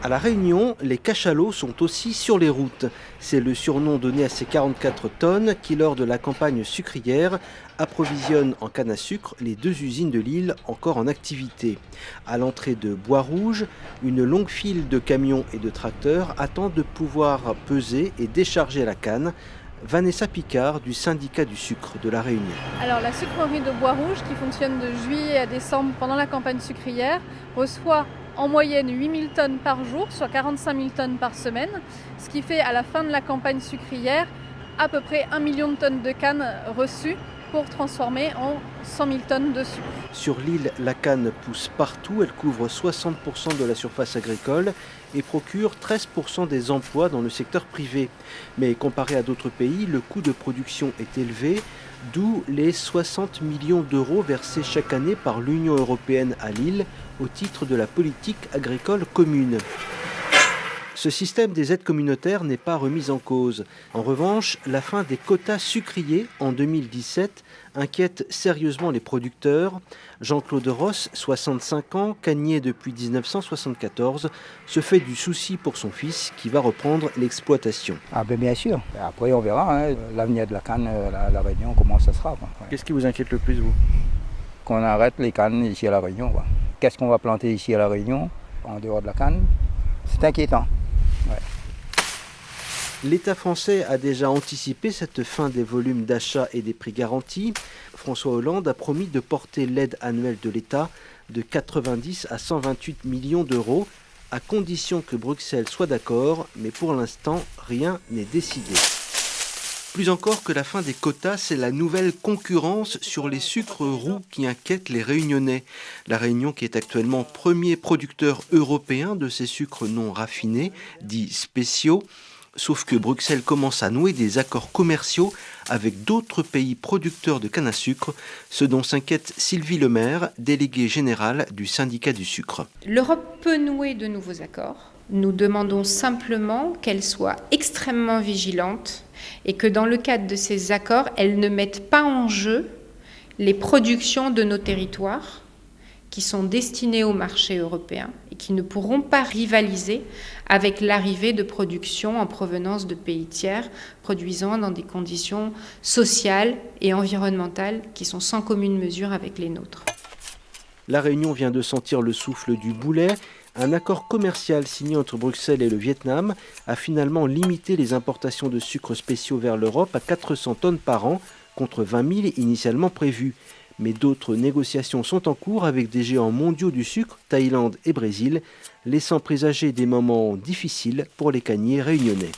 À La Réunion, les cachalots sont aussi sur les routes. C'est le surnom donné à ces 44 tonnes qui, lors de la campagne sucrière, approvisionnent en canne à sucre les 2 usines de l'île encore en activité. À l'entrée de Bois-Rouge, une longue file de camions et de tracteurs attend de pouvoir peser et décharger la canne. Vanessa Picard du syndicat du sucre de La Réunion. Alors la sucrerie de Bois-Rouge, qui fonctionne de juillet à décembre pendant la campagne sucrière, reçoit en moyenne 8000 tonnes par jour, soit 45 000 tonnes par semaine, ce qui fait à la fin de la campagne sucrière à peu près 1 million de tonnes de canne reçues pour transformer en 100 000 tonnes de sucre. Sur l'île, la canne pousse partout, elle couvre 60% de la surface agricole et procure 13% des emplois dans le secteur privé. Mais comparé à d'autres pays, le coût de production est élevé, d'où les 60 millions d'euros versés chaque année par l'Union européenne à l'île au titre de la politique agricole commune. Ce système des aides communautaires n'est pas remis en cause. En revanche, la fin des quotas sucriers en 2017 inquiète sérieusement les producteurs. Jean-Claude Ross, 65 ans, cannier depuis 1974, se fait du souci pour son fils qui va reprendre l'exploitation. Bien sûr. Après, on verra l'avenir de la canne à La Réunion, comment ça sera. Ouais. Qu'est-ce qui vous inquiète le plus, vous? Qu'on arrête les cannes ici à La Réunion. Qu'est-ce qu'on va planter ici à La Réunion, en dehors de la canne? C'est inquiétant. Ouais. L'État français a déjà anticipé cette fin des volumes d'achat et des prix garantis. François Hollande a promis de porter l'aide annuelle de l'État de 90 à 128 millions d'euros, à condition que Bruxelles soit d'accord, mais pour l'instant, rien n'est décidé. Plus encore que la fin des quotas, c'est la nouvelle concurrence sur les sucres roux qui inquiète les Réunionnais. La Réunion, qui est actuellement premier producteur européen de ces sucres non raffinés, dits spéciaux, sauf que Bruxelles commence à nouer des accords commerciaux avec d'autres pays producteurs de canne à sucre, ce dont s'inquiète Sylvie Lemaire, déléguée générale du syndicat du sucre. L'Europe peut nouer de nouveaux accords. Nous demandons simplement qu'elle soit extrêmement vigilante et que dans le cadre de ces accords, elle ne mette pas en jeu les productions de nos territoires qui sont destinées au marché européen et qui ne pourront pas rivaliser avec l'arrivée de productions en provenance de pays tiers produisant dans des conditions sociales et environnementales qui sont sans commune mesure avec les nôtres. La Réunion vient de sentir le souffle du boulet. Un accord commercial signé entre Bruxelles et le Vietnam a finalement limité les importations de sucres spéciaux vers l'Europe à 400 tonnes par an, contre 20 000 initialement prévues. Mais d'autres négociations sont en cours avec des géants mondiaux du sucre, Thaïlande et Brésil, laissant présager des moments difficiles pour les canniers réunionnais.